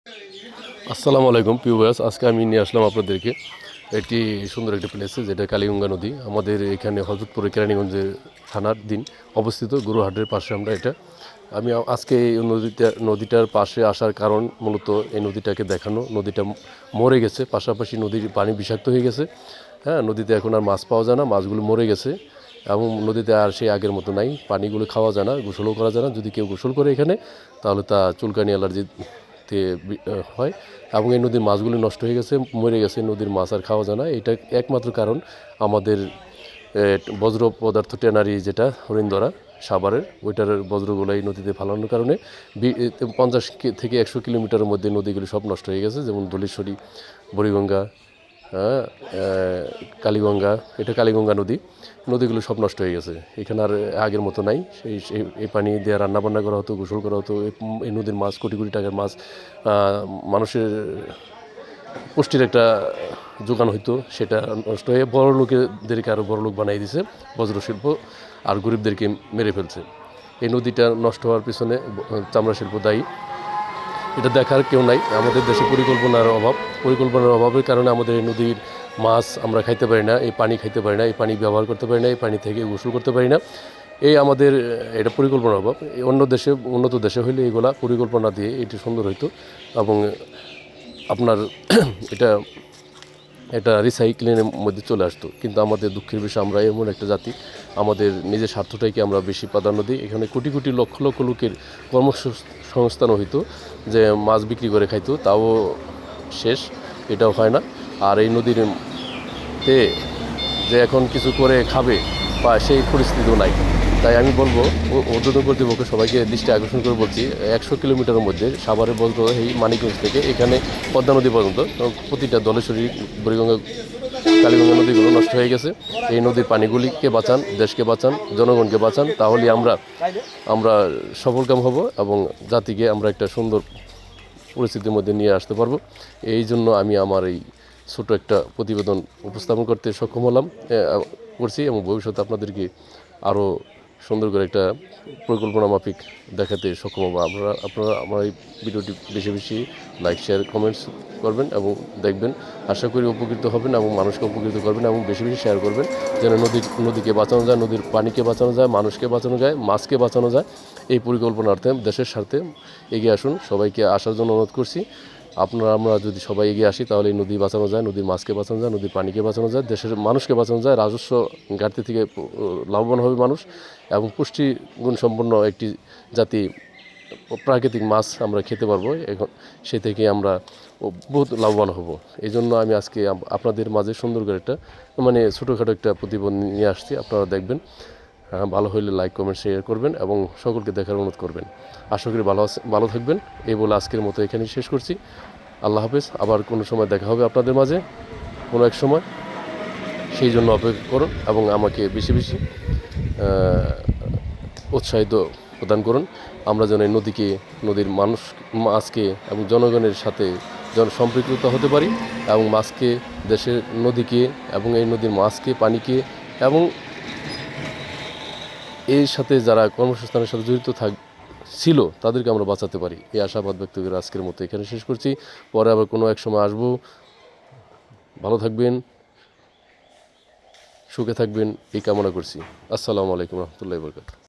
আসসালামু আলাইকুম প্রিয় ভিউয়ার্স, আজকে আমি নিয়ে আসলাম আপনাদেরকে একটি সুন্দর একটি প্লেসে, যেটা কালীগঙ্গা নদী। আমাদের এখানে হযরতপুরে কেরানীগঞ্জের থানার দিন অবস্থিত, গরুহাটের পাশে আমরা এটা। আমি আজকে এই নদীটার পাশে আসার কারণ মূলত এই নদীটাকে দেখানো। নদীটা মরে গেছে, পাশাপাশি নদীর পানি বিষাক্ত হয়ে গেছে। হ্যাঁ, নদীতে এখন আর মাছ পাওয়া যায় না, মাছগুলো মরে গেছে এবং নদীতে আর সেই আগের মতো নাই। পানিগুলো খাওয়া যায় না, গোসলও করা যায় না। যদি কেউ গোসল করে এখানে, তাহলে তা চুলকানি অ্যালার্জিতে হয়। এবং এই নদীর মাছগুলি নষ্ট হয়ে গেছে, মরে গেছে। নদীর মাছ আর খাওয়া যায় না। এটা একমাত্র কারণ আমাদের বজ্র পদার্থ ট্যানারি, যেটা হরিণধরা সাভারের, ওইটার বজ্রগুলো এই নদীতে ফালানোর কারণে 50 থেকে 100 কিলোমিটারের মধ্যে নদীগুলি সব নষ্ট হয়ে গেছে। যেমন ধলেশ্বরী, বুড়িগঙ্গা, হ্যাঁ, কালীগঙ্গা, এটা কালীগঙ্গা নদীগুলো সব নষ্ট হয়ে গেছে। এখানে আর আগের মতো নাই। এই পানি দিয়ে রান্নাবান্না করা হতো, গোসল করা হতো। এই নদীর মাছ, কোটি কোটি টাকার মাছ, মানুষের পুষ্টির একটা যোগান হইতো, সেটা নষ্ট হয়ে বড় লোকেদেরকে আরও বড় লোক বানিয়ে দিছে বজ্রশিল্প, আর গরিবদেরকে মেরে ফেলছে। এই নদীটা নষ্ট হওয়ার পিছনে চামড়া শিল্প দায়ী। এটা দেখার কেউ নাই। আমাদের দেশে পরিকল্পনার অভাবের কারণে আমাদের এই নদীর মাছ আমরা খাইতে পারি না, এই পানি খাইতে পারি না, এই পানি ব্যবহার করতে পারি না, এই পানি থেকে গোসল করতে পারি না। এই আমাদের এটা পরিকল্পনার অভাব। অন্য দেশে, উন্নত দেশে হইলে এগুলা পরিকল্পনা দিয়ে এটি সুন্দর হইতো এবং আপনার এটা একটা রিসাইক্লিংয়ের মধ্যে চলে আসতো। কিন্তু আমাদের দুঃখের বিষয়, আমরা এমন একটা জাতি, আমাদের নিজের স্বার্থটাকে আমরা বেশি প্রাধান্য দিই। এখানে কোটি কোটি লক্ষ লক্ষ লোকের কর্মসংস্থান হইতো, যে মাছ বিক্রি করে খাইতো, তাও শেষ, এটাও হয় না। আর এই নদীতে যে এখন কিছু করে খাবে বা সেই পরিস্থিতিও নাই। তাই আমি বলবো, ঊর্ধ্বতন কর্তৃপক্ষ সবাইকে দৃষ্টি আকর্ষণ করে বলছি, 100 কিলোমিটারের মধ্যে সাভারের বজ্র এই মানিকগঞ্জ থেকে এখানে পদ্মা নদী পর্যন্ত প্রতিটা ধলেশ্বরী, বুড়িগঙ্গা, কালীগঙ্গা নদীগুলো নষ্ট হয়ে গেছে। এই নদীর পানিগুলিকে বাঁচান, দেশকে বাঁচান, জনগণকে বাঁচান, তাহলে আমরা সফলকাম হব এবং জাতিকে আমরা একটা সুন্দর পরিস্থিতির মধ্যে নিয়ে আসতে পারবো। এই জন্য আমি আমার এই ছোট একটা প্রতিবেদন উপস্থাপন করতে সক্ষম করছি এবং ভবিষ্যতে আপনাদেরকে আরও সুন্দর করে একটা পরিকল্পনা মাফিক দেখাতে সক্ষম হবো। আপনারা আমার এই ভিডিওটি বেশি বেশি লাইক, শেয়ার, কমেন্টস করবেন এবং দেখবেন। আশা করি উপকৃত হবেন এবং মানুষকে উপকৃত করবেন এবং বেশি বেশি শেয়ার করবেন, যেন নদীকে বাঁচানো যায়, নদীর পানিকে বাঁচানো যায়, মানুষকে বাঁচানো যায়, মাছকে বাঁচানো যায়। এই পরিকল্পনার্থে দেশের স্বার্থে এগিয়ে আসুন। সবাইকে আসার জন্য অনুরোধ করছি। আমরা যদি সবাই এগিয়ে আসি, তাহলে এই নদী বাঁচানো যায়, নদীর মাছকে বাঁচানো যায়, নদীর পানিকে বাঁচানো যায়, দেশের মানুষকে বাঁচানো যায়, রাজস্ব ঘাটতি থেকে লাভবান হবে মানুষ এবং পুষ্টিগুণ সম্পন্ন একটি জাতি, প্রাকৃতিক মাছ আমরা খেতে পারবো। এখন সে থেকে আমরা বহুত লাভবান হব। এই জন্য আমি আজকে আপনাদের মাঝে সুন্দর করে একটা ছোটোখাটো একটা প্রতিবেদন নিয়ে আসছি। আপনারা দেখবেন, ভালো হইলে লাইক, কমেন্ট, শেয়ার করবেন এবং সকলকে দেখার অনুরোধ করবেন। আশা করি ভালো থাকবেন। এই বলে আজকের মতো এখানেই শেষ করছি। আল্লাহ হাফেজ। আবার কোনো সময় দেখা হবে আপনাদের মাঝে, কোনো এক সময়। সেই জন্য অপেক্ষা করুন এবং আমাকে বেশি বেশি উৎসাহিত প্রদান করুন। আমরা যেন এই নদীর মাছকে এবং জনগণের সাথে সম্পৃক্ত হতে পারি এবং মাছকে, দেশের নদীকে এবং এই নদীর মাছকে, পানিকে এবং এর সাথে যারা কর্মসংস্থানের সাথে জড়িত ছিল তাদেরকে আমরা বাঁচাতে পারি। এই আশাবাদ ব্যক্ত করে আজকের মতো এখানে শেষ করছি। পরে আবার কোনো এক সময় আসবো। ভালো থাকবেন, সুখে থাকবেন, এই কামনা করছি। আসসালামু আলাইকুম রহমতুল্লাহি ওয়া বারাকাতুহু।